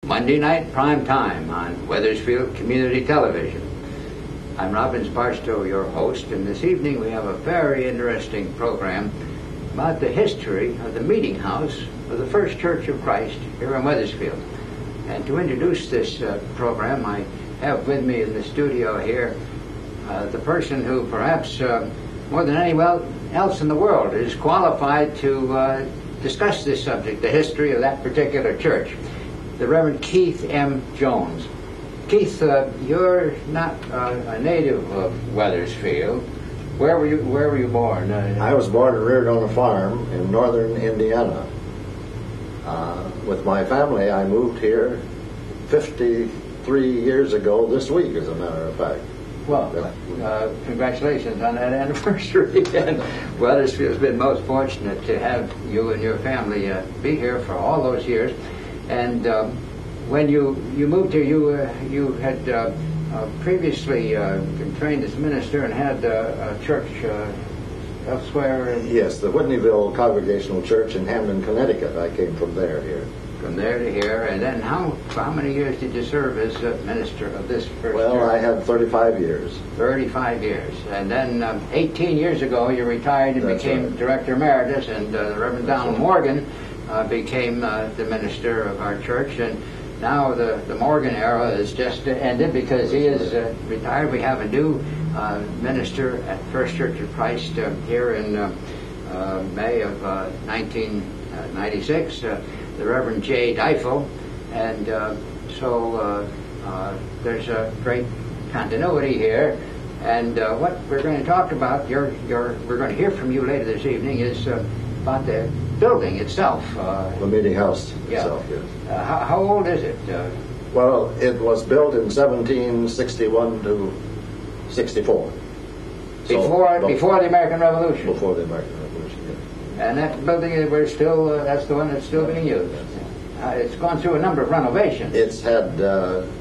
Monday night prime time on Wethersfield Community Television. I'm Robbins Barstow, your host, and this evening we have a very interesting program about the history of the meeting house of the First Church of Christ here in Wethersfield. And to introduce this program, I have with me in the studio here the person who perhaps more than anyone else in the world is qualified to discuss this subject, the history of that particular church, the Reverend Keith M. Jones. Keith, you're not a native of Wethersfield. Where were you born? I was born and reared on a farm in northern Indiana. With my family, I moved here 53 years ago this week, as a matter of fact. Well, congratulations on that anniversary. And Wethersfield's been most fortunate to have you and your family be here for all those years. And when you moved here, you had previously been trained as a minister and had a church elsewhere. Yes, the Whitneyville Congregational Church in Hamden, Connecticut. I came from there here. From there to here, and then how many years did you serve as minister of this first Well, church? I had 35 years. 35 years. And then 18 years ago you retired and That's became right. Director Emeritus, and the Reverend Donald Morgan became the minister of our church. And now the Morgan era is just ended because he is retired. We have a new minister at First Church of Christ here in May of 1996. The Reverend J. Deifel, and so there's a great continuity here. And what we're going to talk about, we're going to hear from you later this evening, is about the building itself. The meeting house itself, yes. How old is it? Well, it was built in 1761 to 64. Before the American Revolution. Before the American Revolution, yes. And that building, that's the one that's still being used. It's gone through a number of renovations. It's had 2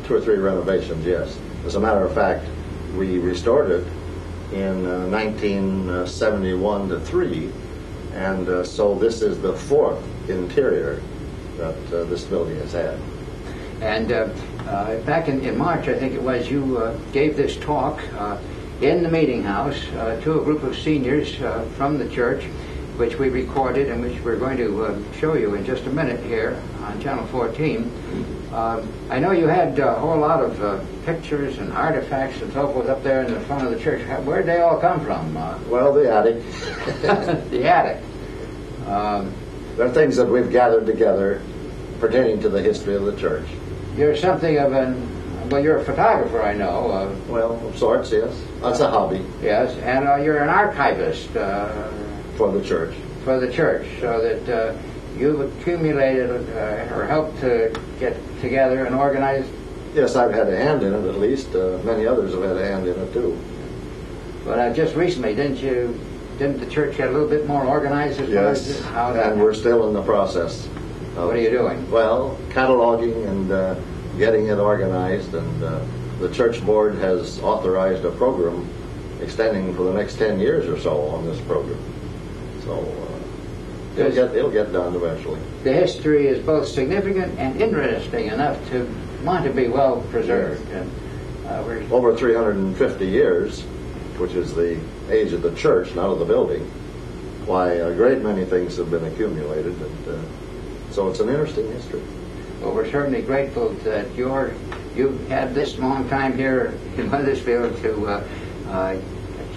or 3 renovations, yes. As a matter of fact, we restored it in 1971 to 3, and so this is the 4th interior that this building has had. And back in March, I think it was, you gave this talk in the meeting house to a group of seniors from the church, which we recorded and which we're going to show you in just a minute here on Channel 14. I know you had a whole lot of pictures and artifacts and so forth up there in the front of the church. Where did they all come from? Well, the attic. The attic. There are things that we've gathered together pertaining to the history of the church. You're something of you're a photographer, I know. Well, of sorts, yes. That's a hobby. Yes, and you're an archivist. For the church. For the church, so that you've accumulated or helped to get together and organize. Yes, I've had a hand in it at least. Many others have had a hand in it too. But just recently, didn't the church get a little bit more organized as far as how that and we're still in the process. What are you doing? Well, cataloging and getting it organized, and the church board has authorized a program extending for the next 10 years or so on this program. So it'll get done eventually. The history is both significant and interesting enough to want to be well preserved. Yes. And, over 350 years, which is the age of the church, not of the building. Why, a great many things have been accumulated, and so it's an interesting history. Well, we're certainly grateful that you've had this long time here in Wethersfield to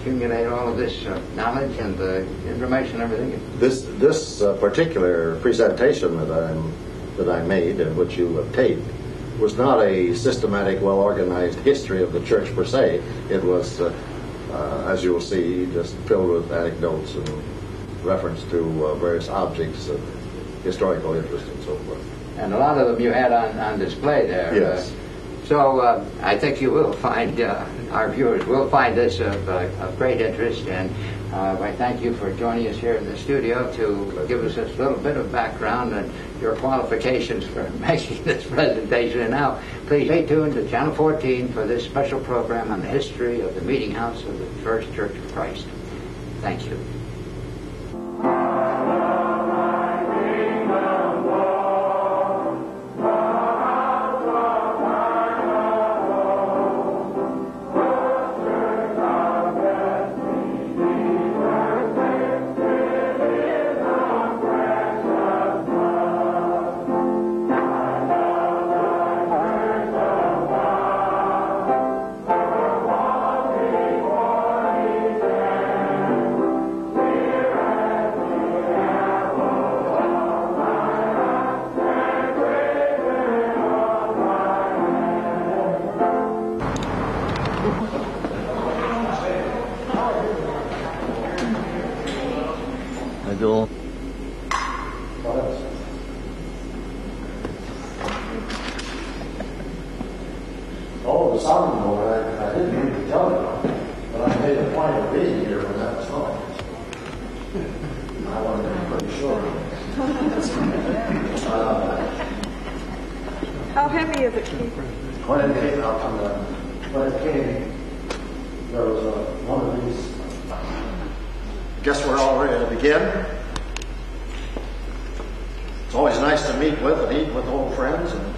accumulate all of this knowledge and the information and everything. This particular presentation that I made and which you have taped was not a systematic, well-organized history of the church per se. It was, as you will see, just filled with anecdotes and reference to various objects of historical interest and so forth. And a lot of them you had on display there. Yes. So I think you will find, our viewers will find this of great interest, and I thank you for joining us here in the studio to give us this little bit of background and your qualifications for making this presentation. And now, please stay tuned to Channel 14 for this special program on the history of the meeting house of the First Church of Christ. Thank you. sounding board. I didn't mean to tell you, but I made a point of being here when that was going. I wanted to be pretty sure. How heavy is it, Keith? When it came out from when it came, there was one of these. I guess we're all ready to begin. It's always nice to meet with and eat with old friends and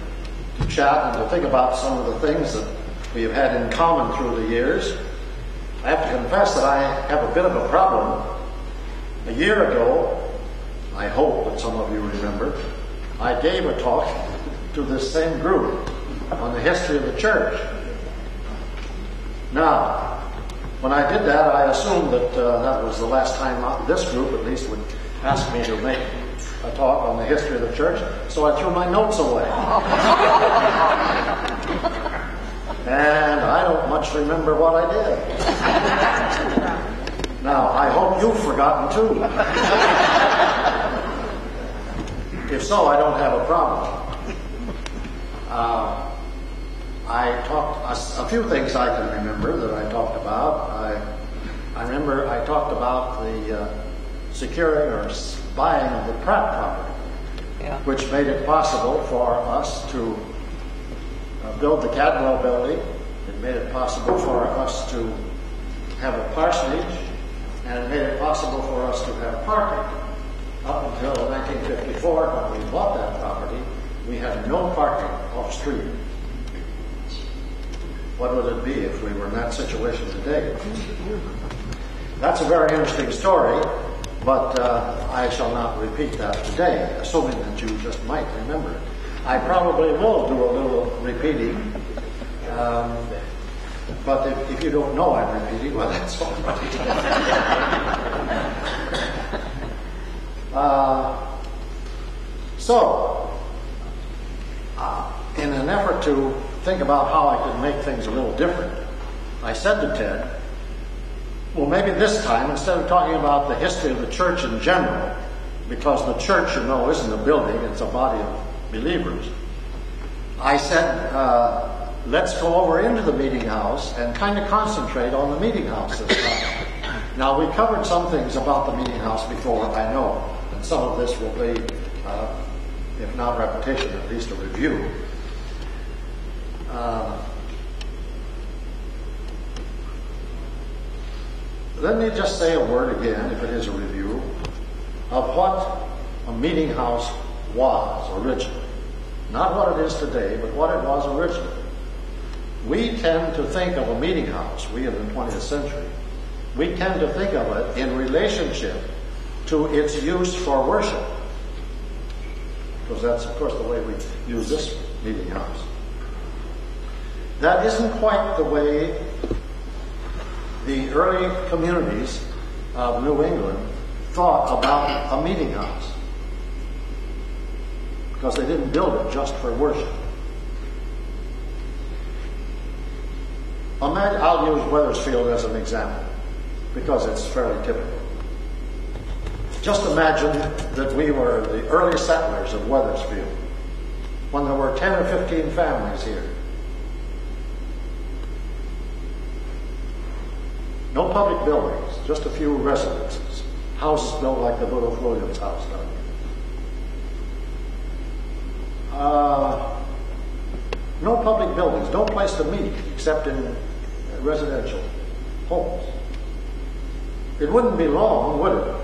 to chat and to think about some of the things that we have had in common through the years. I have to confess that I have a bit of a problem. A year ago, I hope that some of you remember, I gave a talk to this same group on the history of the church. Now, when I did that, I assumed that that was the last time this group, at least, would ask me to make a talk on the history of the church, so I threw my notes away. And I don't much remember what I did. Now, I hope you've forgotten too. If so, I don't have a problem. I talked, a few things I can remember that I talked about. I remember I talked about the securing or buying of the Pratt property, which made it possible for us to build the Cadwell building. It made it possible for us to have a parsonage, and it made it possible for us to have parking. Up until 1954, when we bought that property, we had no parking off street. What would it be if we were in that situation today? That's a very interesting story, but I shall not repeat that today, assuming that you just might remember it. I probably will do a little repeating, but if you don't know I'm repeating, well, that's all right. In an effort to think about how I could make things a little different, I said to Ted, well, maybe this time, instead of talking about the history of the church in general, because the church, you know, isn't a building, it's a body of believers, I said, let's go over into the meeting house and kind of concentrate on the meeting house this time. Now, we covered some things about the meeting house before, I know, and some of this will be, if not repetition, at least a review. Let me just say a word again, if it is a review, of what a meeting house was originally. Not what it is today, but what it was originally. We tend to think of a meeting house, we in the 20th century, we tend to think of it in relationship to its use for worship. Because that's, of course, the way we use this meeting house. That isn't quite the way the early communities of New England thought about a meeting house. Because they didn't build it just for worship. I'll use Wethersfield as an example, because it's fairly typical. Just imagine that we were the early settlers of Wethersfield, when there were 10 or 15 families here. No public buildings, just a few residences. Houses built like the Woodrow Williams house down here. No public buildings, no place to meet except in residential homes. It wouldn't be long, would it,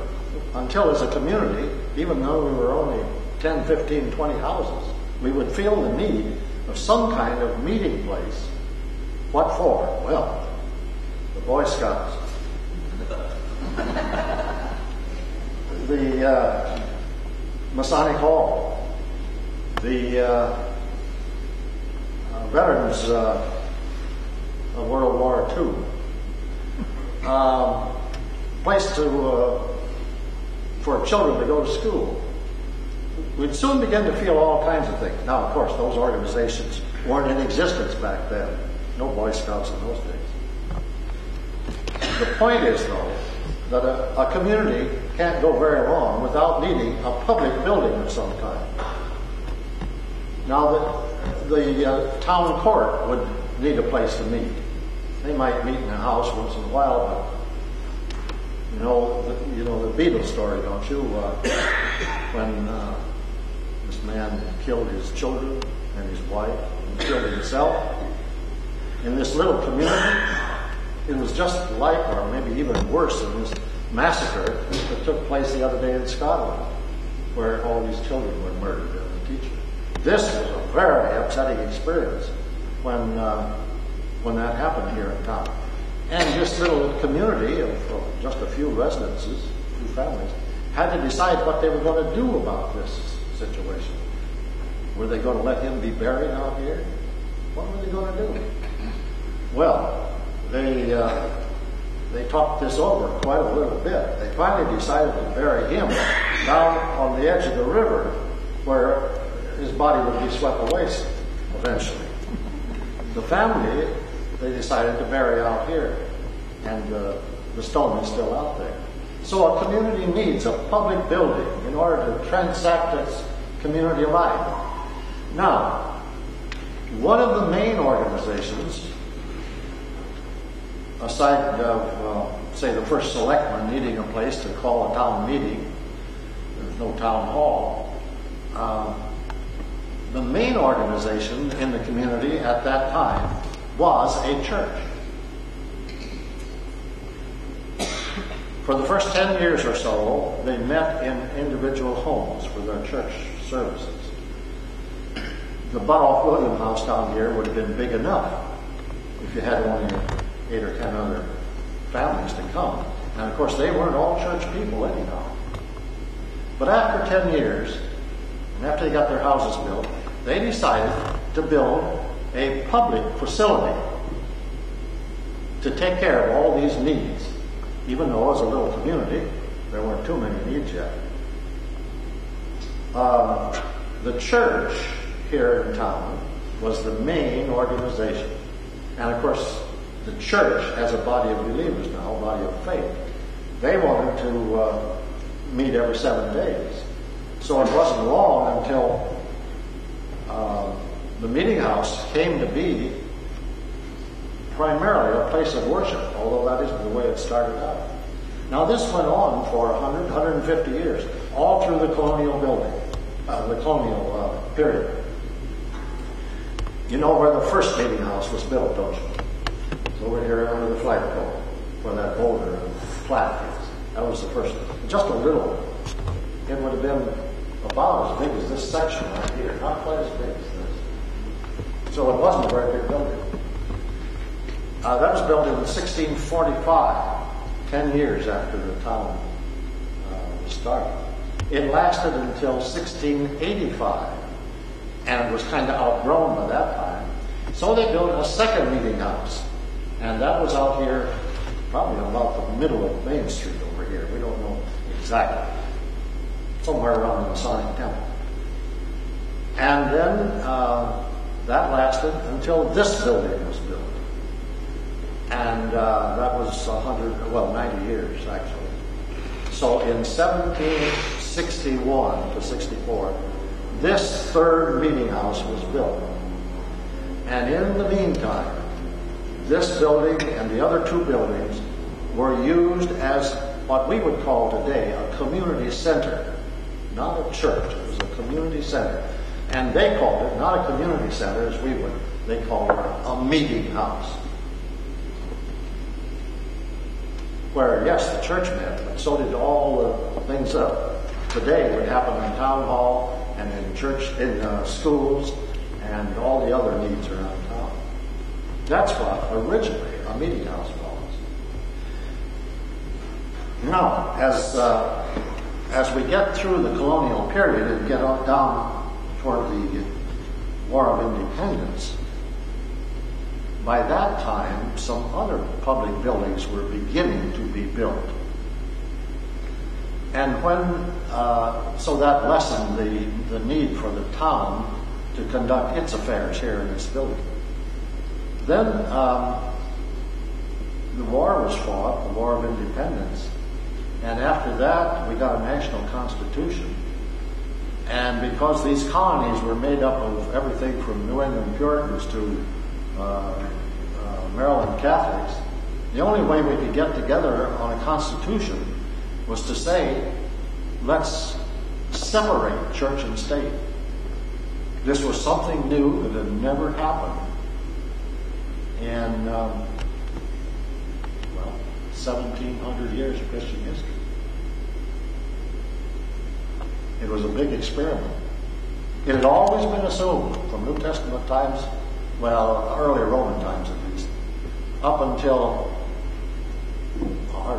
until as a community, even though we were only 10, 15, 20 houses, we would feel the need of some kind of meeting place. What for? Well, the Boy Scouts. The Masonic Hall. The veterans of World War II. Place for children to go to school. We'd soon begin to feel all kinds of things. Now, of course, those organizations weren't in existence back then. No Boy Scouts in those days. The point is, though, that a community can't go very long without needing a public building of some kind. Now, the town court would need a place to meet. They might meet in a house once in a while, but you know the Beatles story, don't you? When this man killed his children and his wife and killed himself in this little community, it was just like, or maybe even worse than this massacre that took place the other day in Scotland, where all these children were murdered and the teacher. This was a very upsetting experience when that happened here in town. And this little community of just a few residences, a few families, had to decide what they were going to do about this situation. Were they going to let him be buried out here? What were they going to do? Well, they talked this over quite a little bit. They finally decided to bury him down on the edge of the river where his body would be swept away eventually. The family, they decided to bury out here, and the stone is still out there. So a community needs a public building in order to transact its community life. Now, one of the main organizations, aside of, say, the first selectman needing a place to call a town meeting, there's no town hall, the main organization in the community at that time was a church. For the first 10 years or so, they met in individual homes for their church services. The Butoff William House down here would have been big enough if you had only 8 or 10 other families to come. And of course, they weren't all church people anyhow. But after 10 years, and after they got their houses built, they decided to build a public facility to take care of all these needs. Even though as a little community, there weren't too many needs yet. The church here in town was the main organization. And of course, the church, as a body of believers now, a body of faith, they wanted to meet every 7 days. So it wasn't long until the meeting house came to be primarily a place of worship, although that isn't the way it started out. Now this went on for 100, 150 years, all through the colonial building, the colonial period. You know where the first meeting house was built, don't you? It's over here under the flagpole, where that boulder and flat is. That was the first, just a little. It would have been about as big as this section right here, not quite as big as this. So it wasn't a very big building. That was built in 1645, 10 years after the town was started. It lasted until 1685, and it was kind of outgrown by that time. So they built a second meeting house, and that was out here, probably about the middle of Main Street over here. We don't know exactly. Somewhere around the Masonic Temple. And then that lasted until this building was built. And that was 90 years actually. So in 1761 to 64, this third meeting house was built. And in the meantime, this building and the other two buildings were used as what we would call today a community center. Not a church, it was a community center. And they called it, not a community center as we would, they called it a meeting house. Where, yes, the church met, but so did all the things that today would happen in town hall and in church, in schools, and all the other needs around town. That's what originally a meeting house was. Now, as we get through the colonial period and get on down toward the War of Independence, by that time, some other public buildings were beginning to be built. And so that lessened the need for the town to conduct its affairs here in this building. Then the war was fought, the War of Independence, and after that we got a national constitution. And because these colonies were made up of everything from New England Puritans to Maryland Catholics, the only way we could get together on a constitution was to say, let's separate church and state. This was something new that had never happened in, 1,700 years of Christian history. It was a big experiment. It had always been assumed from New Testament times, well, early Roman times at least, up until our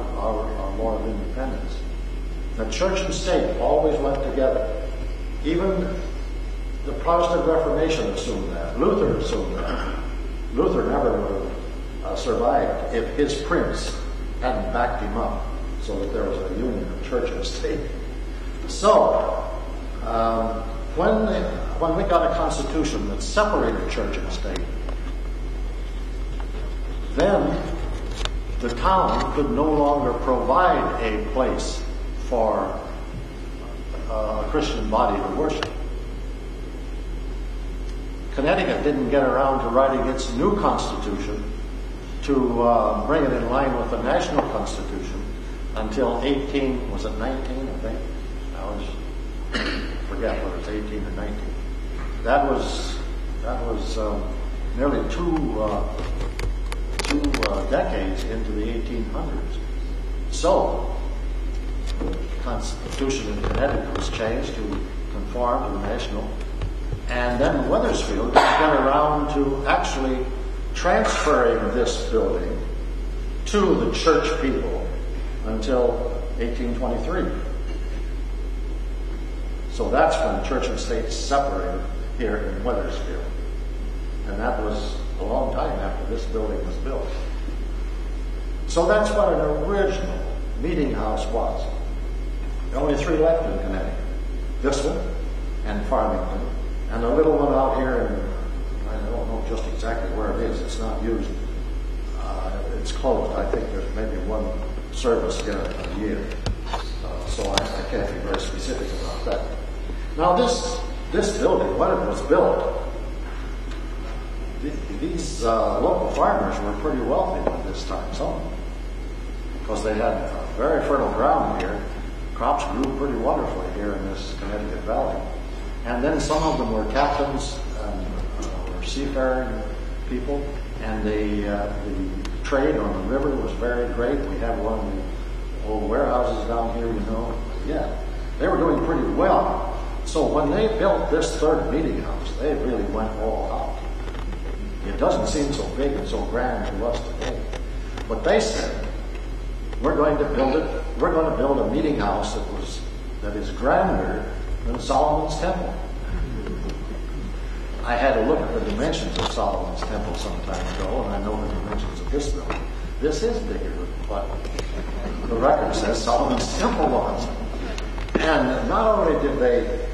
War of Independence, that church and state always went together. Even the Protestant Reformation assumed that. Luther assumed that. Luther never would have survived if his prince hadn't backed him up so that there was a union of church and state. So, when we got a constitution that separated church and state, then the town could no longer provide a place for a Christian body to worship. Connecticut didn't get around to writing its new constitution to bring it in line with the national constitution until 19, I think? Forget whether it's 18 or 19. That was nearly two decades into the 1800s. So, the Constitution in Connecticut was changed to conform to the national, and then Wethersfield got around to actually transferring this building to the church people until 1823. So that's when church and state separated here in Wethersfield. And that was a long time after this building was built. So that's what an original meeting house was. There are only three left in Connecticut. This one and Farmington, and the little one out here in, I don't know just exactly where it is. It's not used. It's closed. I think there's maybe one service here a year. So I can't be very specific about that. Now this building, when it was built, these local farmers were pretty wealthy at this time, some of them, because they had very fertile ground here. Crops grew pretty wonderfully here in this Connecticut Valley. And then some of them were captains and were seafaring people, and the trade on the river was very great. We have one of the old warehouses down here, you know. Yeah, they were doing pretty well. So when they built this third meeting house, they really went all out. It doesn't seem so big and so grand to us today. But they said, we're going to build a meeting house that is grander than Solomon's temple. I had to look at the dimensions of Solomon's temple some time ago, and I know the dimensions of this building. This is bigger than what the record says Solomon's temple was. And not only did they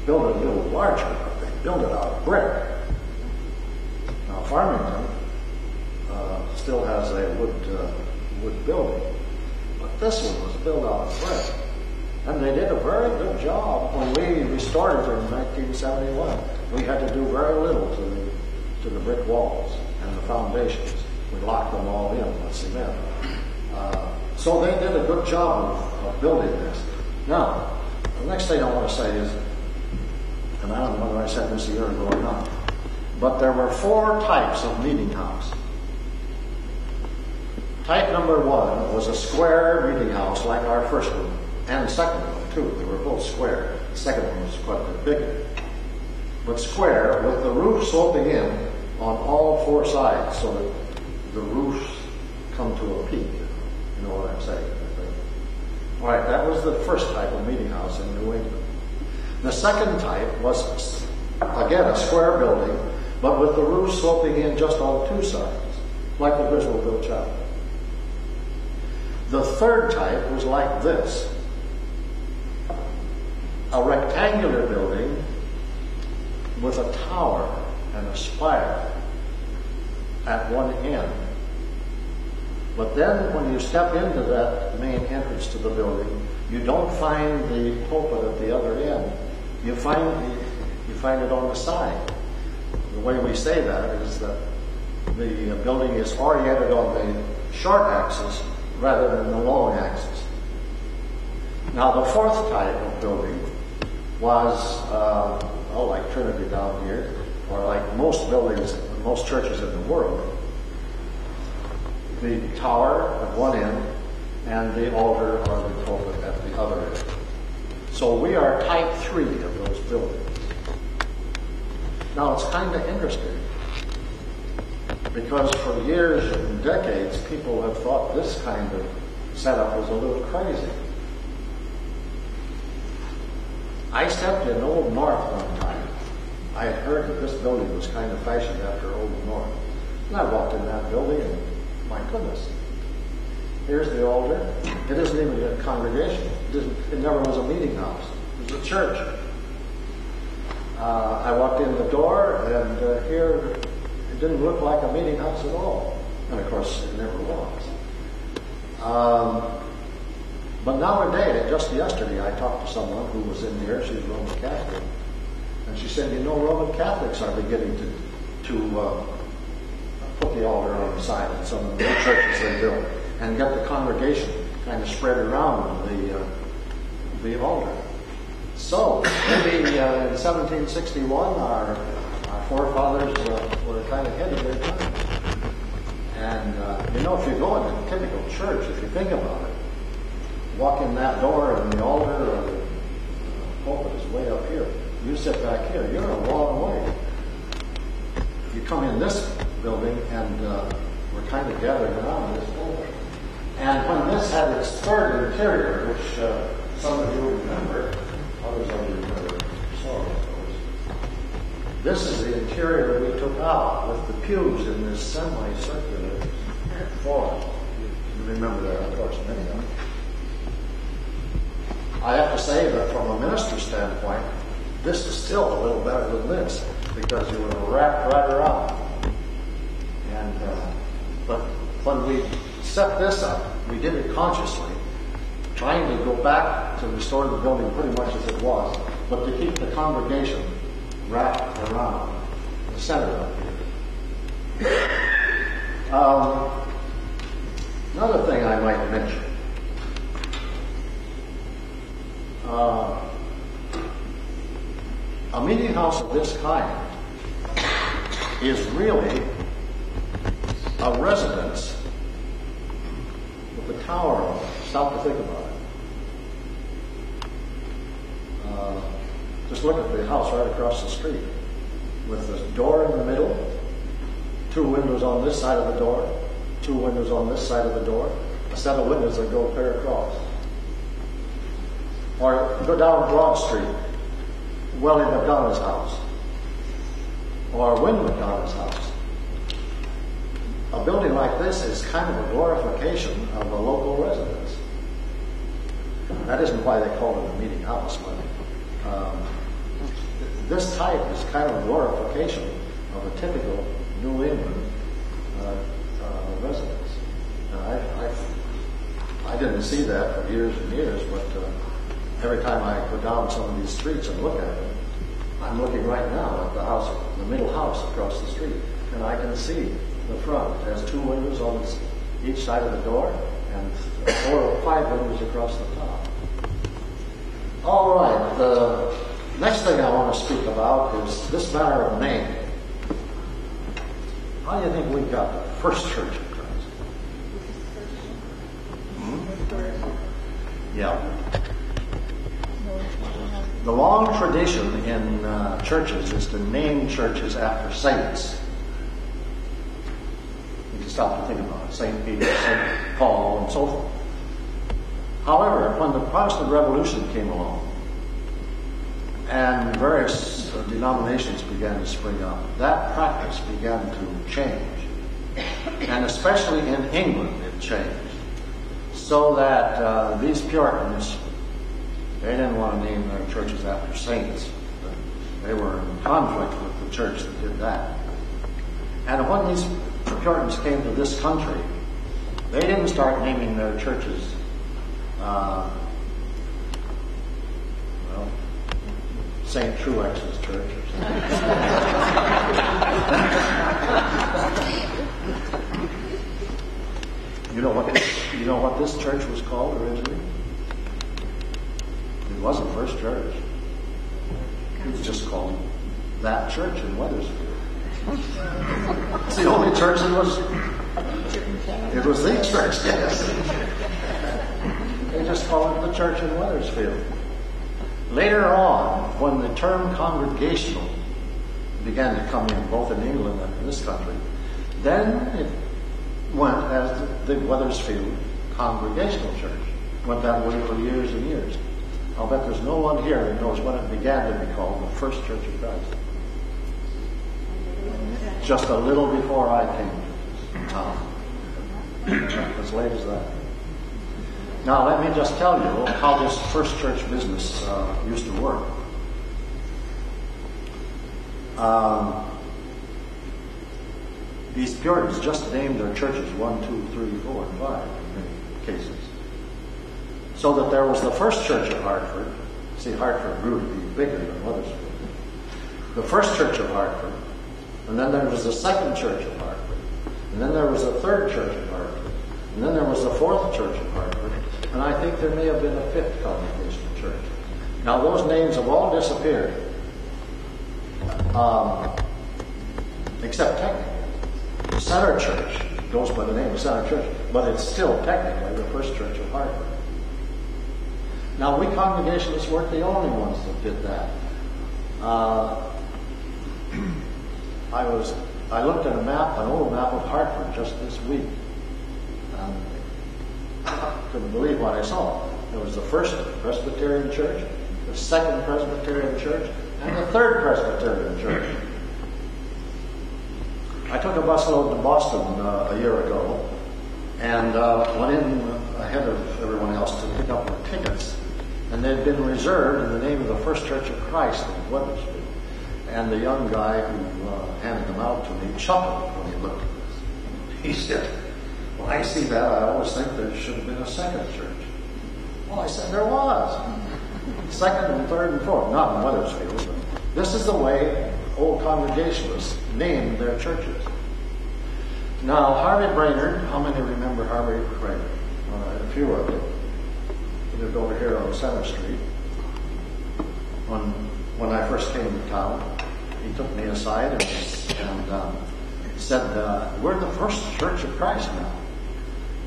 build it a little larger, but they built it out of brick. Now Farmington still has a wood building, but this one was built out of brick. And they did a very good job. When we restored it in 1971, we had to do very little to the brick walls and the foundations. We locked them all in with cement. So they did a good job of building this. Now, the next thing I want to say is, and I don't know whether I said this a year ago or not, but there were 4 types of meeting house. Type number 1 was a square meeting house like our first one, and the second one too. They were both square. The second one was quite a bit bigger. But square with the roof sloping in on all 4 sides so that the roofs come to a peak. You know what I'm saying? All right, that was the first type of meeting house in New England. The second type was, again, a square building, but with the roof sloping in just on 2 sides, like the Griswoldville Chapel. The third type was like this. A rectangular building with a tower and a spire at one end. But then when you step into that main entrance to the building, you don't find the pulpit at the other end. You find it on the side. The way we say that is that the building is oriented on the short axis rather than the long axis. Now, the fourth type of building was, like Trinity down here, or like most buildings, most churches in the world, the tower at one end and the altar or the pulpit at the other end. So we are type 3 of those buildings. Now, it's kind of interesting because for years and decades, people have thought this kind of setup was a little crazy. I stepped in Old North one time. I had heard that this building was kind of fashioned after Old North. And I walked in that building and, my goodness, here's the altar. It isn't even a congregation. It never was a meeting house. It was a church. I walked in the door, and here it didn't look like a meeting house at all. And of course, it never was. But nowadays, just yesterday, I talked to someone who was in here. She's Roman Catholic. And she said, Roman Catholics are beginning to put the altar on the side of some of the new churches they built and get the congregation kind of spread around the altar. So, maybe in 1761, our forefathers were kind of ahead of their time. And, if you go in a typical church, if you think about it, walk in that door and the altar or the pulpit is way up here. You sit back here, you're a long way. You come in this building and we're kind of gathering around this altar. And when this had its third interior, which some of you remember, others don't remember, so of course. This is the interior we took out with the pews in this semicircular form. You remember that, of course, many of them. I have to say that from a minister's standpoint, this is still a little better than this because you were wrapped right around. And but when we set this up, we did it consciously, trying to go back to restore the building pretty much as it was, but to keep the congregation wrapped around the center up here. Another thing I might mention. A meeting house of this kind is really a residence with a tower on it. Stop to think about it. Just look at the house right across the street with the door in the middle, 2 windows on this side of the door, 2 windows on this side of the door, a set of windows that go clear across. Or go down Broad Street, Welly McDonough's house, or Wynne McDonough's house. A building like this is kind of a glorification of a local residence. That isn't why they call it a meeting house, but this type is kind of a glorification of a typical New England residence. And I didn't see that for years and years, but every time I go down some of these streets and look at them, I'm looking right now at the house, the middle house across the street, and I can see the front. It has 2 windows on each side of the door and 4 or 5 windows across the top. All right, the next thing I want to speak about is this matter of name. How do you think we got the first Church of Christ? Yeah. The long tradition in churches is to name churches after saints. You can stop to think about it. St. Peter, St. Paul, and so forth. However, when the Protestant Revolution came along and various denominations began to spring up, that practice began to change. And especially in England, it changed. So that these Puritans, they didn't want to name their churches after saints. They were in conflict with the church that did that. And when these Puritans came to this country, they didn't start naming their churches, St. Truex's church or something. You know what this church was called originally? It wasn't First Church. It was just called that church in Wethersfield. It's the only church that was. It was the church, yes. They just called it the church in Wethersfield. Later on, when the term congregational began to come in, both in England and in this country, then it went as the Wethersfield Congregational Church. Went that way for years and years. I'll bet there's no one here that knows when it began to be called the First Church of Christ. Just a little before I came to town. As late as that. Now let me just tell you how this First Church business used to work. These Puritans just named their churches 1, 2, 3, 4, and 5 in many cases. So that there was the First Church of Hartford. See, Hartford grew to be bigger than Wethersfield. The First Church of Hartford, and then there was the Second Church of Hartford, and then there was a Third Church of Hartford, and then there was the Fourth Church of Hartford, and I think there may have been a Fifth Congregational Church. Now those names have all disappeared, except technically. The Center Church goes by the name of Center Church, but it's still technically the First Church of Hartford. Now we Congregationalists weren't the only ones that did that. I looked at an old map of Hartford just this week. I couldn't believe what I saw. There was the First Presbyterian Church, the Second Presbyterian Church, and the Third Presbyterian Church. I took a busload to Boston a year ago and went in ahead of everyone else to pick up my tickets. And they'd been reserved in the name of the First Church of Christ in Wethersfield. And the young guy who handed them out to me chuckled when he looked at this. He said, "When I see that, I always think there should have been a second church." Well, I said, there was. Second and third and fourth, not in Wethersfield. But this is the way old Congregationalists named their churches. Now, Harvey Brainerd, how many remember Harvey Brainerd? A few of you. He lived over here on Center Street. When I first came to town, he took me aside and said, "We're the First Church of Christ now."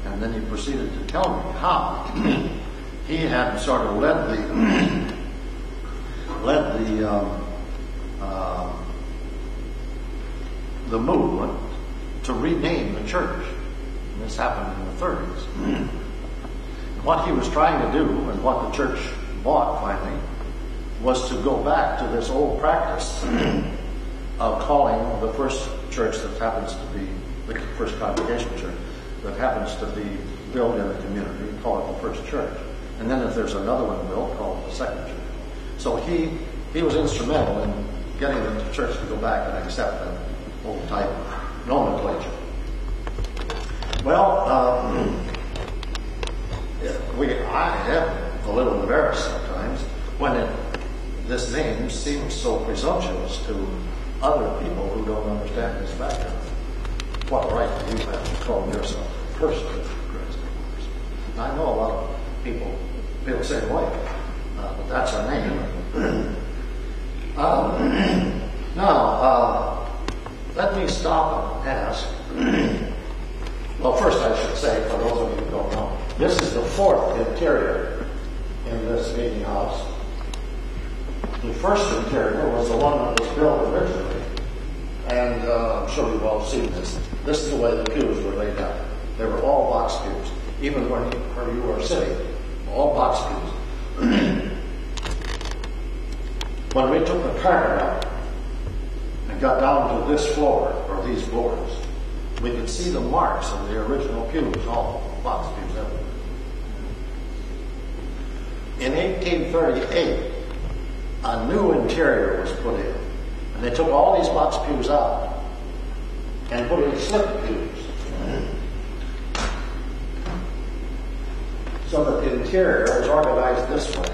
And then he proceeded to tell me how he had sort of led the movement to rename the church. And this happened in the 30s. What he was trying to do, and what the church bought finally, was to go back to this old practice of calling the first church that happens to be the First Congregational Church that happens to be built in the community, call it the First Church. And then if there's another one built, call it the Second Church. So he was instrumental in getting the church to go back and accept that old type of nomenclature. Well, I am a little embarrassed sometimes when this name seems so presumptuous to other people who don't understand this background. What right do you have to call yourself a First Church of Christ? I know a lot of people feel the same way, but that's our name. Now, let me stop and ask. Well, first I should say, for those of you who don't know, this is the fourth interior in this meeting house. The first interior was the one that was built originally, and I'm sure you've all seen this. This is the way the pews were laid out. They were all box pews, even where you were sitting, all box pews. When we took the carpet out and got down to this floor, or these floors, we could see the marks of the original pews, all box pews everywhere. In 1838, a new interior was put in, and they took all these box pews out and put in slip pews, so that the interior was organized this way.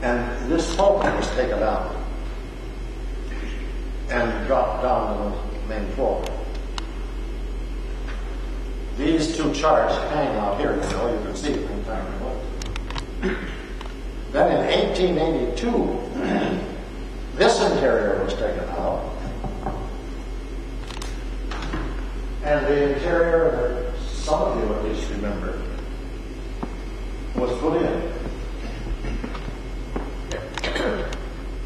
And this pulpit was taken out and dropped down to the main floor. These two charts hang out here, you can see it anytime you want. Then in 1882, this interior was taken out. And the interior that some of you at least remember was put in.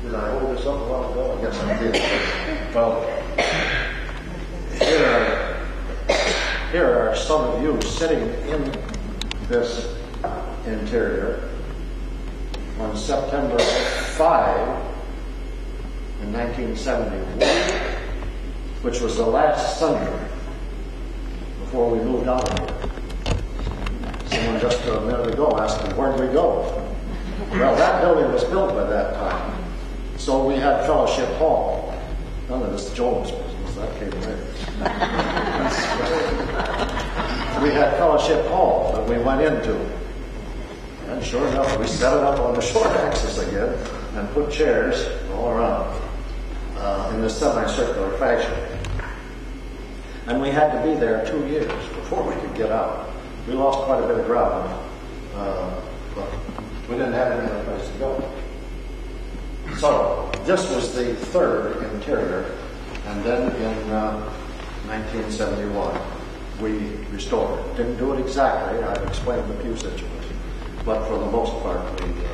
Did I hold this up a while ago? I guess I did. Well, here are some of you sitting in this interior on September 5 in 1971, which was the last Sunday before we moved out of here. Someone just a minute ago asked me, where did we go? Well, that building was built by that time. So we had Fellowship Hall. None of this Jones business, that came later. We had Fellowship Hall that we went into. And sure enough, we set it up on the short axis again and put chairs all around in this semicircular fashion. And we had to be there 2 years before we could get out. We lost quite a bit of ground, but we didn't have any other place to go. So this was the third interior, and then in 1971 we restored it. Didn't do it exactly. I've explained a few situations, but for the most part we did.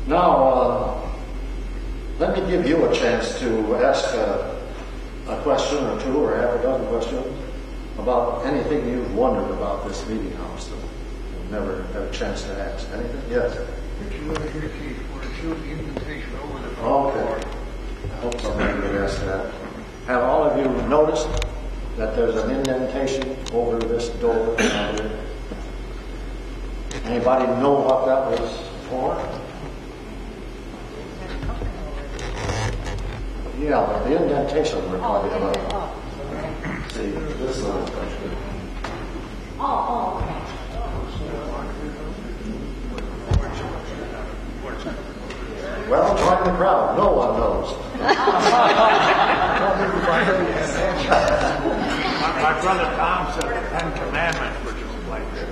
Now let me give you a chance to ask a question or two, or half a dozen questions about anything you've wondered about this meeting house that you've never had a chance to ask. Anything? Yes. Would you like to show the invitation over the Okay. I hope somebody would ask that. Have all of you noticed that there's an indentation over this door? Anybody know what that was for? Yeah, the indentation we're talking about. See, this little thing. Well, join the crowd. No one knows. My brother Tom said the Ten Commandments, which is like this.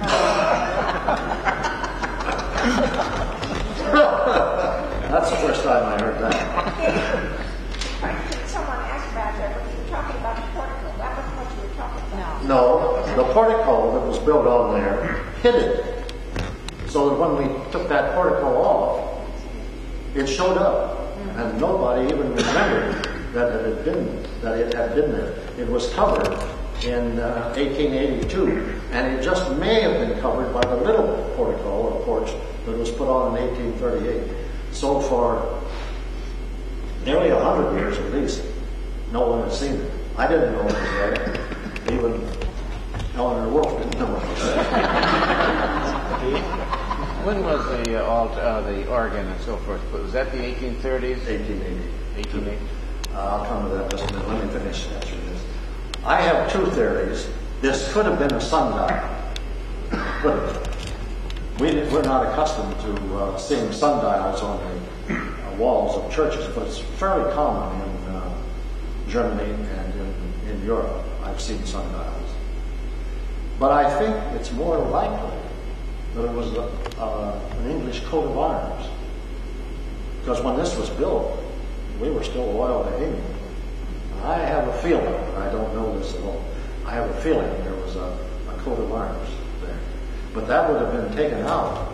That's the first time I heard that. Someone asked about that, but you were talking about the portico. That wasn't what you were talking about. No, the portico that was built on there hid it. So that when we took that portico off, it showed up. And nobody even remembered that it had been there. It was covered in 1882, and it just may have been covered by the little portico or porch that was put on in 1838. So for nearly 100 years at least, no one had seen it. I didn't know it was there. Even Eleanor Wolf didn't know it was there. When was the organ and so forth? Was that the 1830s? 1880. 1880. I'll come to that just a minute. Let me finish answering this. I have two theories. This could have been a sundial. Could have. We're not accustomed to seeing sundials on the walls of churches, but it's fairly common in Germany and in Europe. I've seen sundials. But I think it's more likely that it was an English coat of arms. Because when this was built, we were still loyal to England. I have a feeling, and I don't know this at all, I have a feeling there was a coat of arms there. But that would have been taken out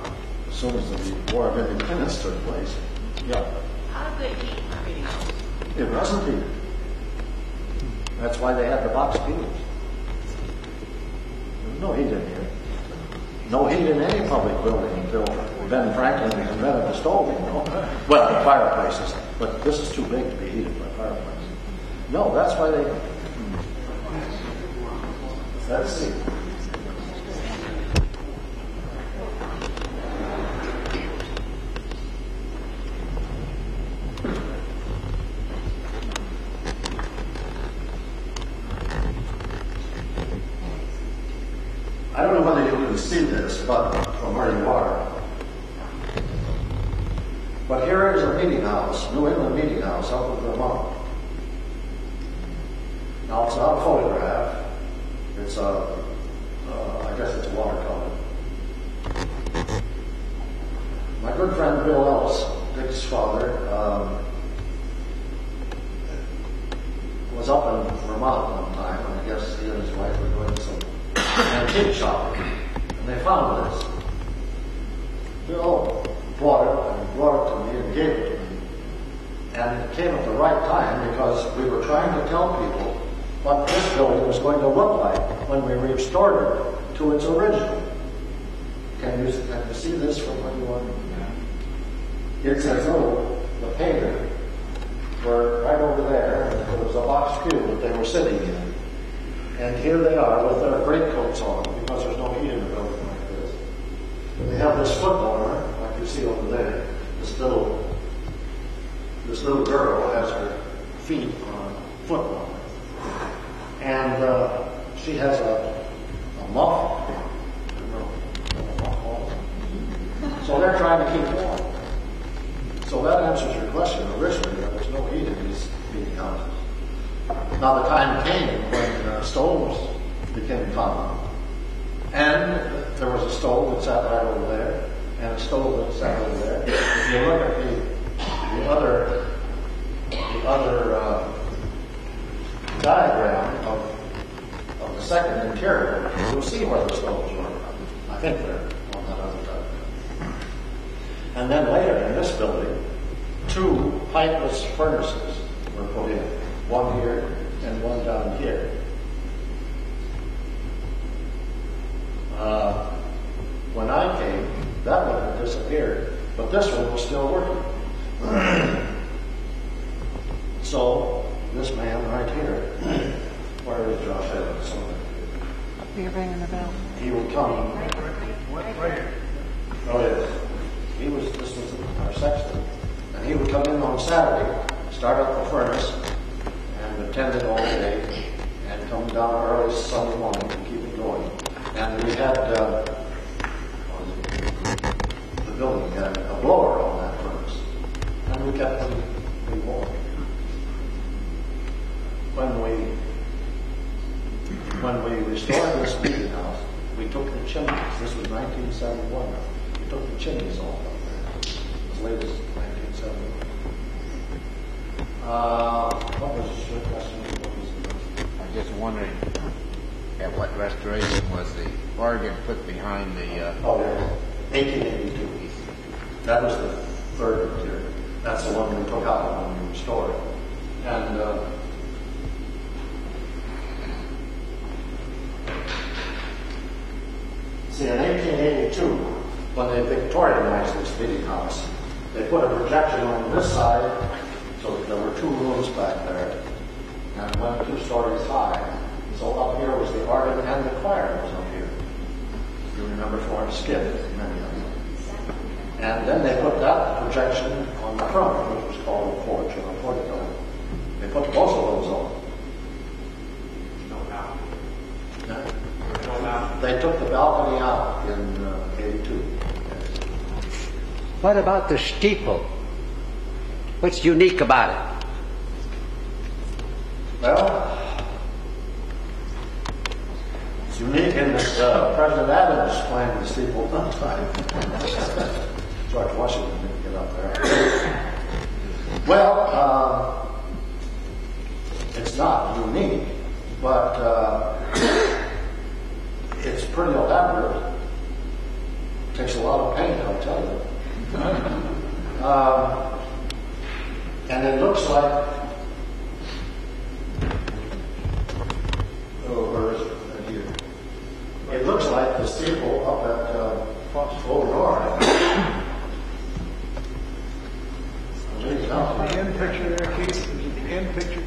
as soon as the War of Independence took place. Yeah. How did they heat the meeting house? It wasn't heated. That's why they had the box pews. There was no heat in here. No heat in any public building until Ben Franklin invented the stove, you know. Well, the fireplaces. But this is too big to be heated by fireplaces. No, that's why they... Let's see. I don't know whether you can see this, but from where you are, But here is a meeting house, New England meeting house up in Vermont. Now it's not a photograph. It's I guess it's watercolor. My good friend Bill Ellis, Dick's father, was up in Vermont one time, and I guess he and his wife were doing some antique shopping, and they found this. Bill brought it to me and gave it to me. And it came at the right time because we were trying to tell people what this building was going to look like when we restored it to its original. Can you see this from when you want? It's as though the painter were right over there, and there was a box pew that they were sitting in. And here they are with their greatcoats on, because there's no heat in the building like this. And they have this foot warmer, like you see over there. This little girl has her feet on a foot warmer. And she has a muff. So they're trying to keep warm. So that answers your question. Originally, there was no heat in these meeting houses. Now the time came when stoves became common. And there was a stove that sat right over there, and a stove that sat over there. If you look at the other diagram of the second interior, you'll see where the stoves were. I think they're on that other diagram. And then later in this building, 2 pipeless furnaces were put in. One here and one down here. When I came, that one had disappeared, but this one was still working. So, this man right here, where is Josh Evans? You're ringing the bell. He would come. Where? Oh, yes. This was our sexton. And he would come in on Saturday, start up the furnace, and attend it all day, and come down early Sunday morning and keep it going. And we had, the building had a blower on that furnace. And we kept them warm. When we restored this meeting house, we took the chimneys. This was 1971 now. We took the chimneys off up there. As late as 1971. What was your question? I'm just wondering, at what restoration was the organ put behind the... Oh, yeah. 1882. That was the third interior. That's the one we took out when we restored it. And see, in 1882, when they Victorianized this meeting house, they put a projection on this side, so that there were 2 rooms back there, and went 2 stories high. So up here was the organ, and the choir was up here. You remember Florence Skid, many of them. And then they put that projection on the front, which was called a porch or a portico. They put both of those on. They took the balcony out in 82. What about the steeple? What's unique about it? Well, it's unique in that President Adams climbed the steeple one time. George Washington didn't get up there. Well, it's not unique, but it's pretty elaborate. It takes a lot of paint, I'll tell you. And it looks like, where is it? Right here. It looks like the steeple up at Old North. The end picture there, Keith. Is it the end picture?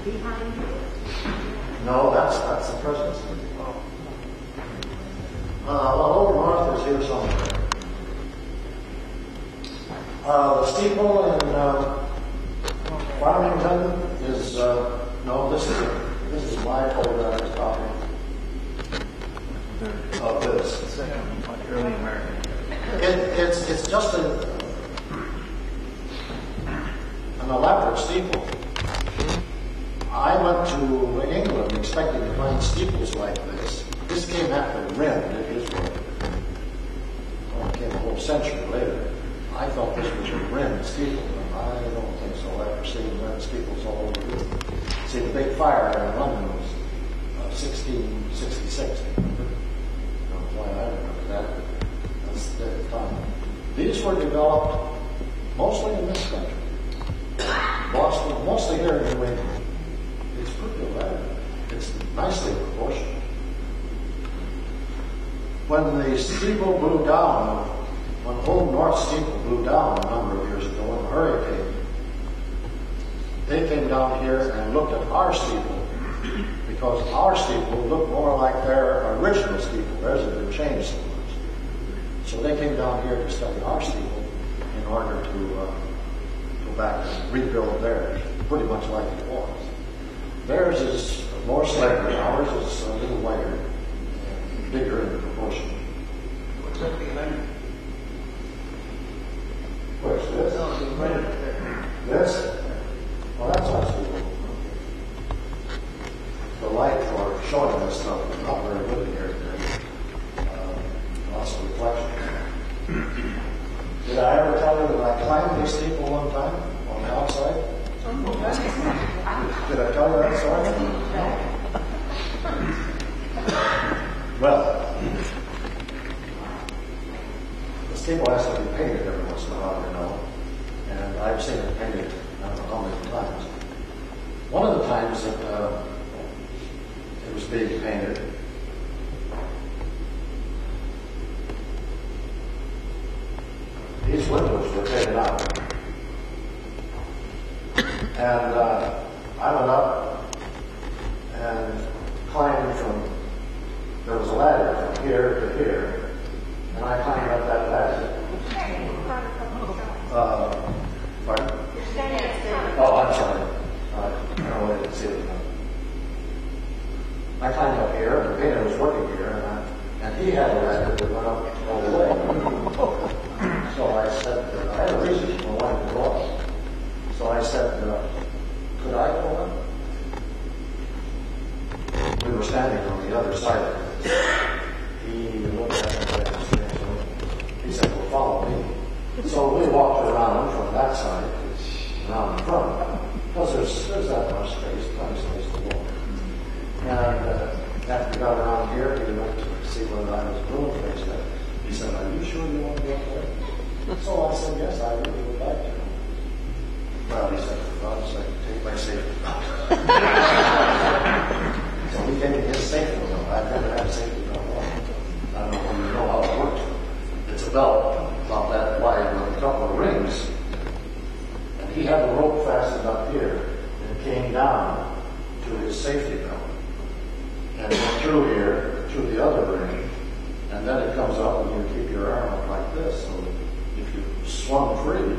Behind you. No, that's the president's. Well, Old North is here somewhere. The steeple in Farmington is no. This is my photographic copy of this. early American. It's just a a steeple. I went to England expecting to find steeples like this. This came after Wren did his work. Well, it came a whole century later. I thought this was a Wren steeple, and I don't think so. I've seen Wren steeples all over the world. See, the big fire in London was 1666. I don't know why I remember that. That's the time. These were developed mostly in this country. Boston, mostly here in New England. It's pretty elaborate. It's nicely proportioned. When the steeple blew down, when Old North steeple blew down a number of years ago in a hurricane, they came down here and looked at our steeple because our steeple looked more like their original steeple. Theirs had been changed so much. So they came down here to study our steeple in order to go back and rebuild theirs, pretty much like it was. Theirs is more slender. Ours is a little lighter and bigger in proportion. What's that behind? Where's this? This? Well, that's our steeple. The light for showing this stuff is not very good here today. Lots of reflection. Did I ever tell you that I climbed this steeple one time on the outside? Did I tell you that story? Well, the steeple has to be painted every once in a while, you know. And I've seen it painted I don't know how many times. One of the times that it was being painted, these windows were painted out. And I went up and climbed from, there was a ladder from here to here, and I climbed up that ladder. Pardon? Oh, I'm sorry. I didn't see it. I climbed up here, and the painter was working here, and he had a ladder that went up all the way. So I said, I had a reason for wanting to go up. So I said, could I go up? We were standing on the other side of it. He looked at me and he said, well, follow me. So we walked around from that side, around the front, because there's that much space, plenty of space to walk. And after we got around here, he went to see whether I was doing things. He said, are you sure you want to go up there? So I said, yes, I really would like to. Well, he said, for God's sake, take my safety belt. So we gave him his safety belt. I've never had a safety belt before. I don't know if you know how it works. It's a belt about that wide with a couple of rings. And he had the rope fastened up here and came down to his safety belt. And went through here to the other ring. And then it comes up and you keep your arm up like this. So if you swung free,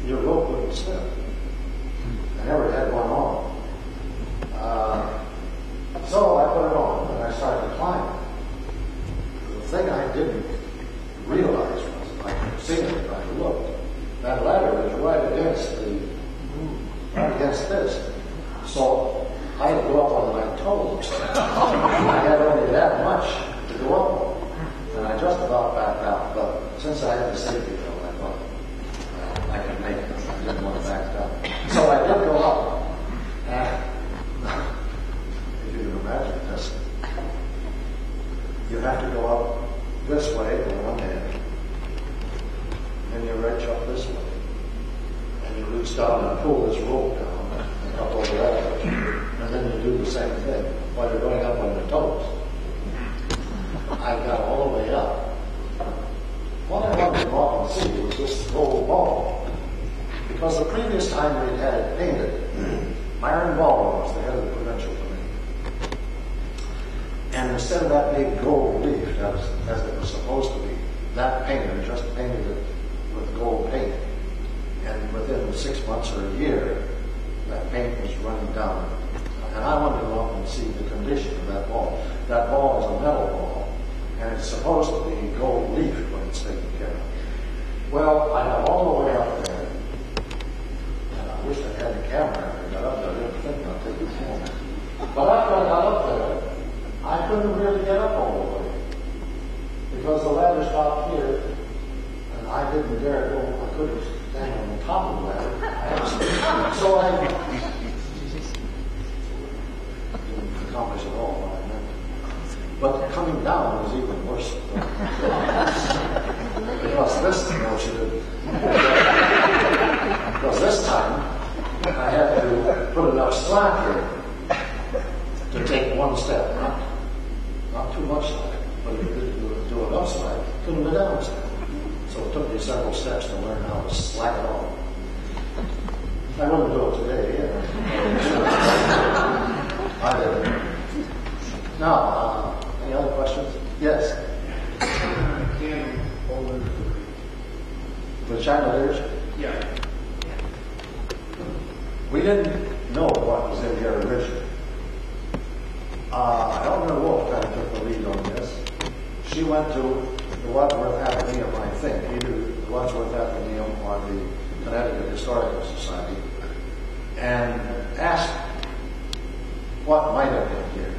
your rope wouldn't slip. I never had one on. So I put it on and I started climbing. The thing I didn't realize was, I could see it if I looked, that ladder was right against this. So I had to go up on my toes. I had only that much to go up on. And I just about backed out, but since I had the safety belt, I thought, I could make it. I didn't want to back up. So I did go up. And if you can imagine this, you have to go up this way with one hand, and you reach up this way, and you reach down and pull this rope down and up over that way, and then you do the same thing while you're going up on your toes. I got all the way up. What I wanted to walk and see was this gold ball. Because the previous time we'd had it painted, Myron Baldwin was the head of the provincial committee. And instead of that big gold leaf, as it was supposed to be, that painter just painted it with gold paint. And within 6 months or a year, that paint was running down. And I wanted to go up and see the condition of that ball. That ball is a metal ball, and it's supposed to be gold leaf when it's taken care of. Well, I got all the way up there, and I camera after I got up there. I didn't think I'd take it home. But after I got up there, I couldn't really get up all the way. Because the ladder stopped here, and I didn't dare go. I couldn't stand on the top of the ladder. So I didn't accomplish it all what I meant. But coming down was even worse. Because this, no, she didn't. Because this time, I had to put enough slack here to take one step, not too much slack, but if you didn't do enough slack, couldn't go down a step. So it took me several steps to learn how to slack it off. I wouldn't do it today, I didn't. Now, any other questions? Yes? The chandeliers? Yeah. We didn't know what was in here originally. Eleanor Wolf kind of took the lead on this. She went to the Wadsworth Athenaeum, I think, either the Wadsworth Athenaeum or the Connecticut Historical Society, and asked what might have been here.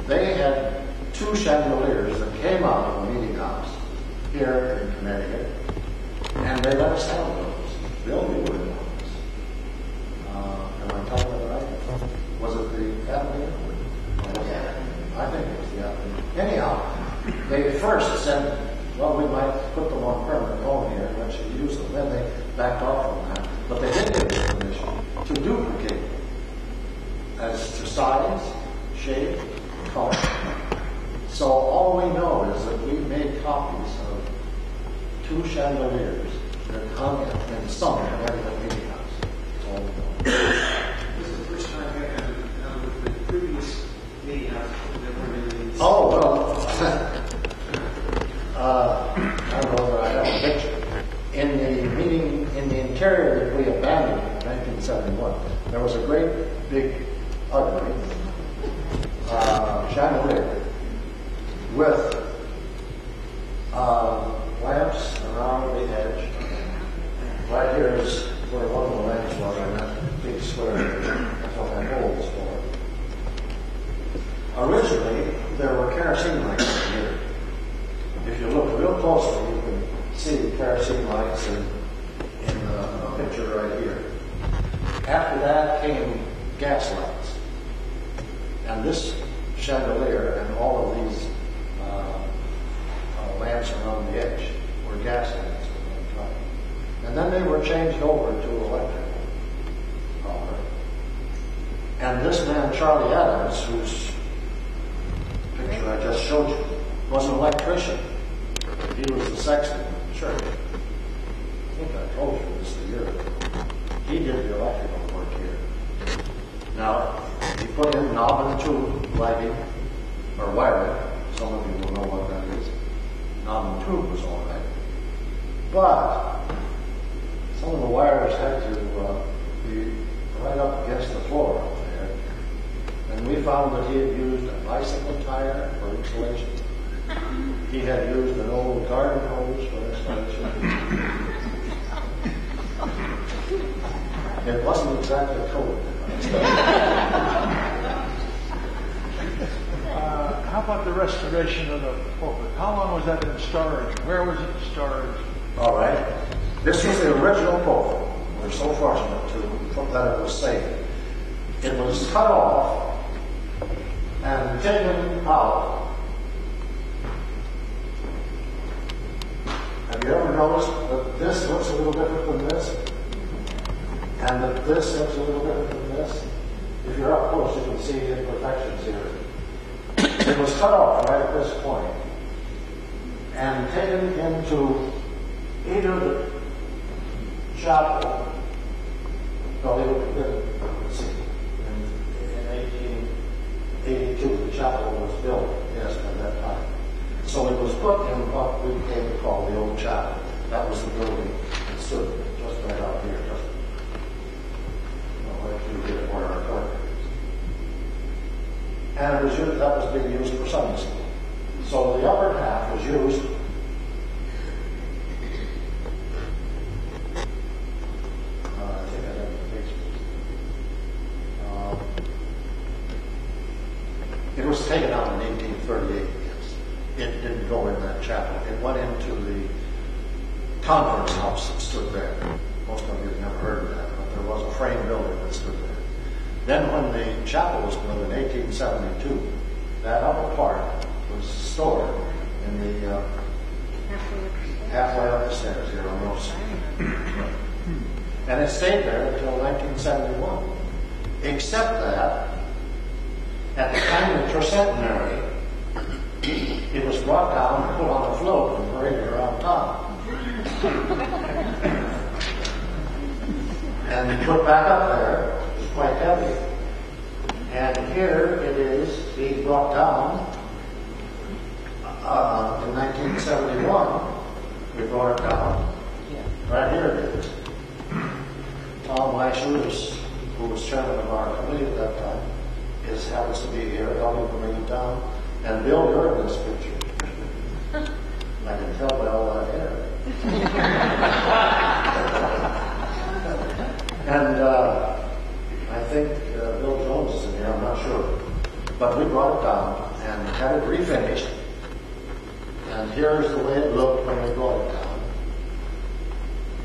They had 2 chandeliers that came out of a meeting house here in Connecticut, and they let us have those. Bill, you were in on this. Am I talking about right? Was it the Athenaeum? I think it was the Athenaeum. Anyhow, they first said, well, we might put them on permanent home here and let you use them. Then they backed off from that. But they did give us permission to duplicate them as to size, shape, color. So all we know is that we made copies of 2 chandeliers that hung in some Connecticut meeting house. That's all we know. This is the first time I had with the previous meeting house that were in the... Oh, well, I don't know whether I have a picture. In the meeting, in the interior that we abandoned in 1971, there was a great big, ugly chandelier with lamps around the edge. Right here is where one of the lamps was on that big square. That's what that hole was for. Originally, there were kerosene lights here. If you look real closely, you can see the kerosene lights in a picture right here. After that came gas lights. And this chandelier and all of these lamps around the edge were gas lamps. And then they were changed over to electric power. And this man, Charlie Adams, whose picture I just showed you, was an electrician. He was the sexton of the church. I think I told you this a year ago. He did the electrical work here. Now, he put in knob and tube lighting, or wiring. Some of you will know what that is. Knob and tube was all right. But some of the wires had to be right up against the floor up there. And we found that he had used a bicycle tire for insulation. He had used an old garden hose for insulation. It wasn't exactly cold. How about the restoration of the pulpit? How long was that in storage? Where was it in storage? All right. This was the original pulpit. We're so fortunate that it was saved. It was cut off and taken out. Have you ever noticed that this looks a little different from this? And that this looks a little different from this? If you're up close, you can see the imperfections here. It was cut off right at this point and taken into either the chapel. Let's see. In 1882, the chapel was built, yes, at that time. So it was put in what we came to call the old chapel. That was the building that stood just right out here. Where our court is. And it was used, that was being used for Sunday school. So the upper half was used I think I have the pictures. Then when the chapel was built in 1872, that upper part was stored in the halfway up the stairs here on Rose Street. And it stayed there until 1971. Except that, at the time of the tricentenary, it was brought down and put on a float and paraded around town. And put back up there. It was quite heavy. And here it is being brought down in 1971. We brought it down. Right here it is. Tom Weiss, who was chairman of our committee at that time, happens to be here helping to bring it down. And Bill, you're in this picture. I can tell by all that hair. And I think Bill Jones is in here, I'm not sure. But we brought it down and had it refinished. And here's the way it looked when we brought it down.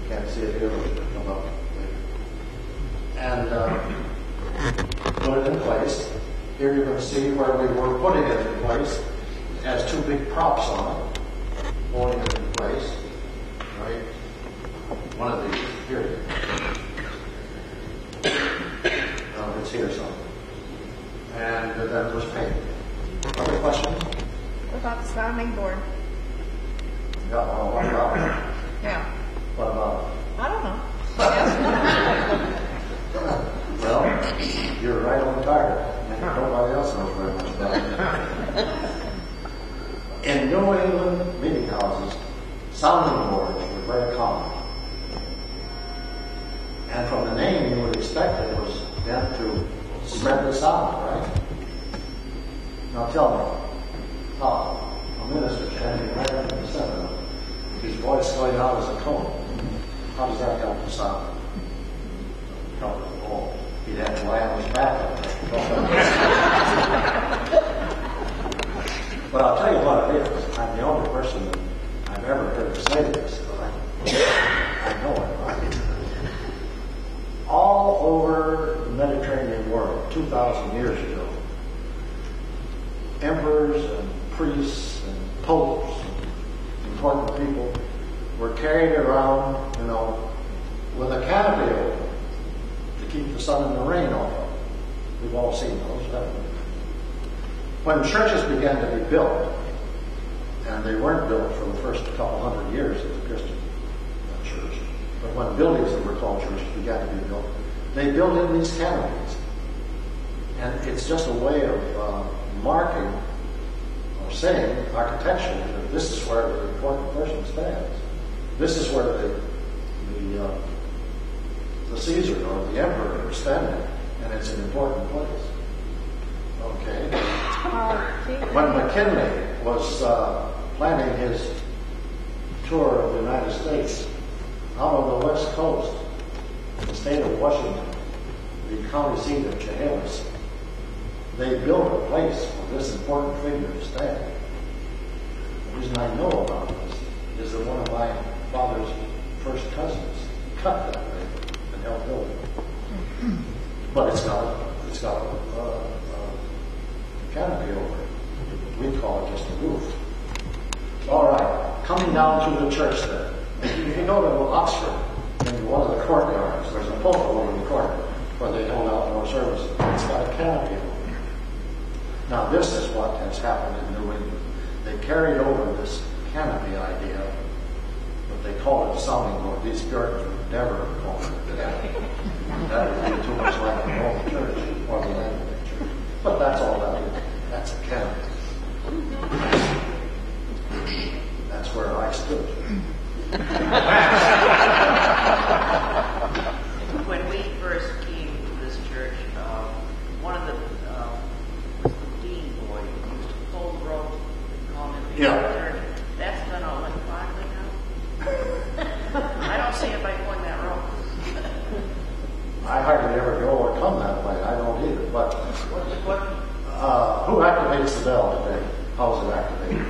You can't see it here, but it'll come up later. And put it in place. Here you can see where we were putting it in place. It has two big props on it, holding it in place. Right? One of these here. It's here somewhere. And then it was painted. Other questions? What about the sounding board? Yeah, well, what about it? Yeah. What about I don't know. it? Well, you're right on target. Nobody else knows very much about it. In New England meeting houses, sounding boards were very common. And from the name, you would expect it was meant to spread the sound, right? Now tell me, a minister standing right up in the center, with his voice going out as a cone, how does that help the sound? Help it all. He'd have to lie on his back. But I'll tell you what it is. I'm the only person that I've ever heard say this, but I know it, right? All over the Mediterranean world, 2,000 years ago, emperors and priests and popes and important people were carried around, with a canopy over to keep the sun and the rain off of them. We've all seen those, haven't we? When churches began to be built, and they weren't built for the first couple hundred years of the Christian church, but when buildings that were called churches began to be built, they built in these canopies. And it's just a way of marking or saying architecturally that this is where the important person stands. This is where the Caesar or the emperor is standing, and it's an important place. Okay. When McKinley was planning his tour of the United States, out on the west coast, in the state of Washington, the county seat of Chehalis, they built a place for this important figure to stand. The reason I know about this is that one of my father's first cousins cut that way and helped build it. But it's got a canopy over it. We call it just a roof. All right, coming down to the church then. If you go to Oxford, in one of the courtyards, there's a pulpit over the court where they hold outdoor services. It's got a canopy over it. Now this is what has happened in New England. They carried over this canopy idea, but they call it a sounding board. These Puritans would never have called it a canopy. That would be too much like the Roman church or the Anglican church. But that's all that is. That's a canopy. That's where I stood. When we first came to this church, one of the dean boy used to pull the rope and call him the church. That's done electronically now. I don't see anybody pulling that rope. I hardly ever go or come that way. I don't either. But who activates the bell today? How is it activated?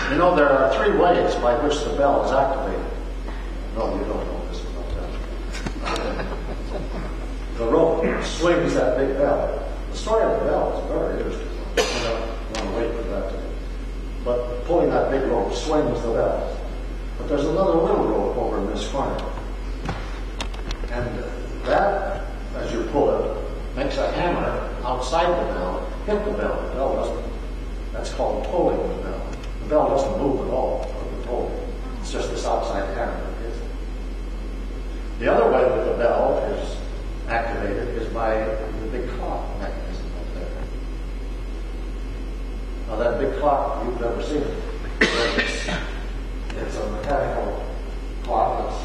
There are three ways by which the bell is activated. No, you don't know this about that. The rope swings that big bell. The story of the bell is very interesting. I don't want to wait for that. But pulling that big rope swings the bell. But there's another little rope over in this corner. And that, as you pull it, makes a hammer outside the bell, hit the bell. The bell doesn't. That's called tolling the bell. The bell doesn't move at all for the tolling. It's just this outside hammer that hits it. The other way that the bell is activated is by the big clock mechanism up there. Now that big clock, you've never seen it. It's a mechanical clock that's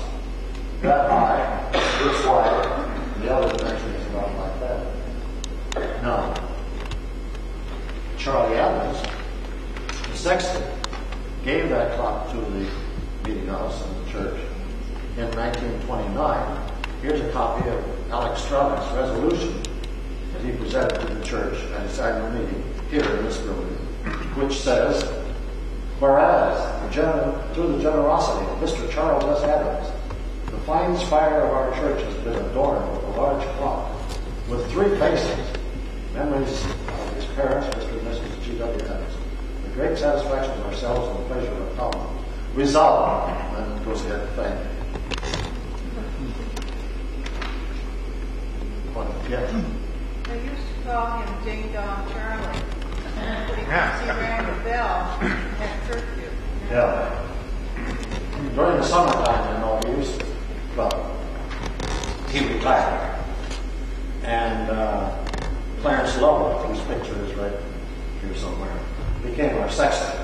that high, this wide, and the other dimension is about like that. Now, Charlie Adams, the sexton, gave that clock to the meeting house in the church in 1929. Here's a copy of Alex Strauss' resolution that he presented to the church at his annual meeting here in this building, which says, whereas, through the generosity of Mr. Charles S. Adams, the fine spire of our church has been adorned with a large clock with 3 faces, memories of his parents, Mr. and Mrs. G.W. Adams. The great satisfaction of ourselves and the pleasure of common. Resolved, and it goes ahead, thank you. They used to call him Ding Dong Charlie because he rang the bell at curfew. Yeah. During the summertime, he retired. And Clarence Lovell, whose picture is right here somewhere, became our sexton.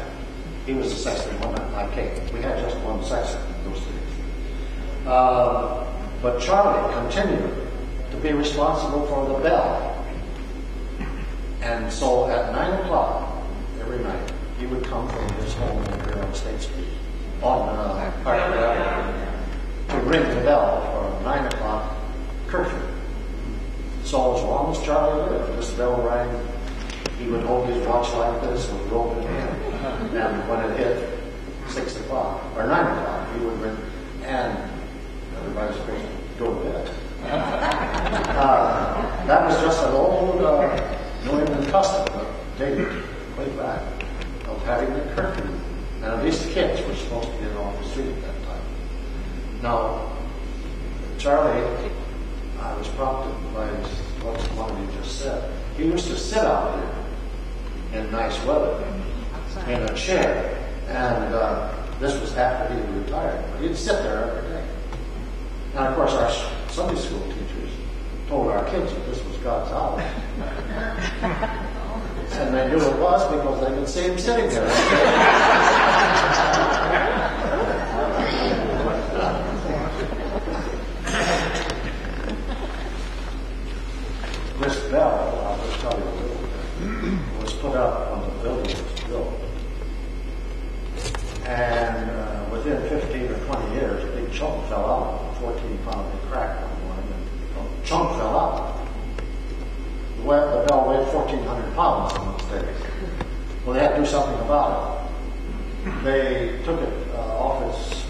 He was the sexton when I came. We had just one sexton in those days. But Charlie continued to be responsible for the bell. And so at 9 o'clock every night, he would come from his home here on State Street, on Park Avenue, to ring the bell for 9 o'clock curfew. So as long as Charlie lived, this bell rang, he would hold his watch like this with rope in hand. And when it hit 6 o'clock, or 9 o'clock, he would ring, and everybody's supposed to go to bed. That was just an old New England custom, dated way back, of having the curfew. And at least the kids were supposed to get off the street at that time. Now, Charlie, I was prompted by what he just said. He used to sit out here in nice weather in a chair, and this was after he retired. But he'd sit there every day. And of course, our Sunday school teachers told our kids that this was God's hour. And they knew it was because they could see him sitting there. This bell, I'll just tell you a little bit, was put up when the building was built. And within 15 or 20 years, a big chunk fell out. 14-pound crack on one, and a chunk fell out. The bell weighed 1,400 pounds in those days. Well, they had to do something about it. They took it off its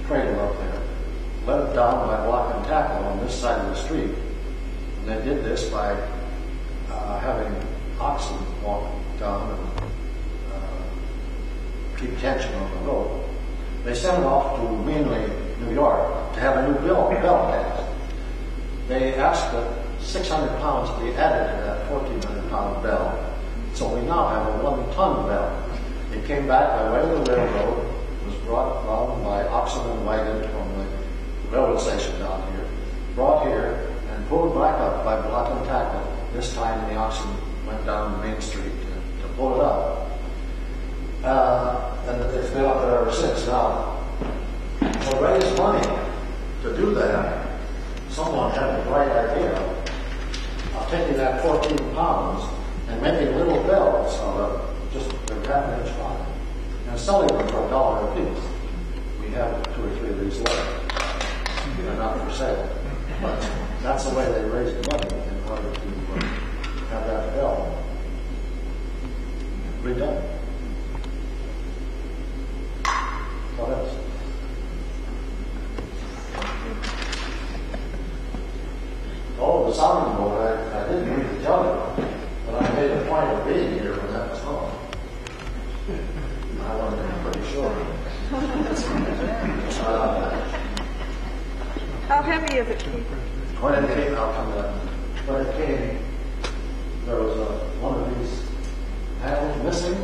cradle up there, let it down by block and tackle on this side of the street. And they did this by having oxen walk down and keep tension on the road. They sent it off to mainly New York to have a new bell cast. They asked that 600 pounds be added to that 1,400-pound bell. So we now have a 1-ton bell. It came back by way of the railroad, was brought down by oxen and wagon from the railroad station down here, brought here and pulled back up by block and tackle. This time the oxen went down Main Street to pull it up. And it's been up there ever since. Now, to raise money to do that, someone had the bright idea of taking that 14 pounds and making little bells out of just a half-inch high and selling them for $1 a piece. We have 2 or 3 of these left. They're not for sale. But that's the way they raised money in order to have that bell redone. What else? Oh, the sounding board, I didn't really tell you, but I made a point of being here when that was home. I wanted to be pretty sure. How heavy is it, Keith? When it came, I'll come to that. When it came, there was one of these panels missing.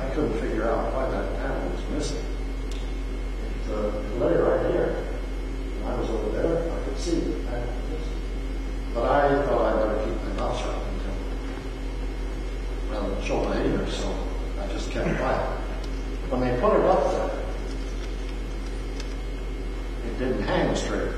I couldn't figure out why that panel was missing. It lay right here. When I was over there, I could see the panel was missing. But I thought I better keep my mouth shut until, rather than show my ignorance, so I just kept quiet. When they put it up there, it didn't hang straight.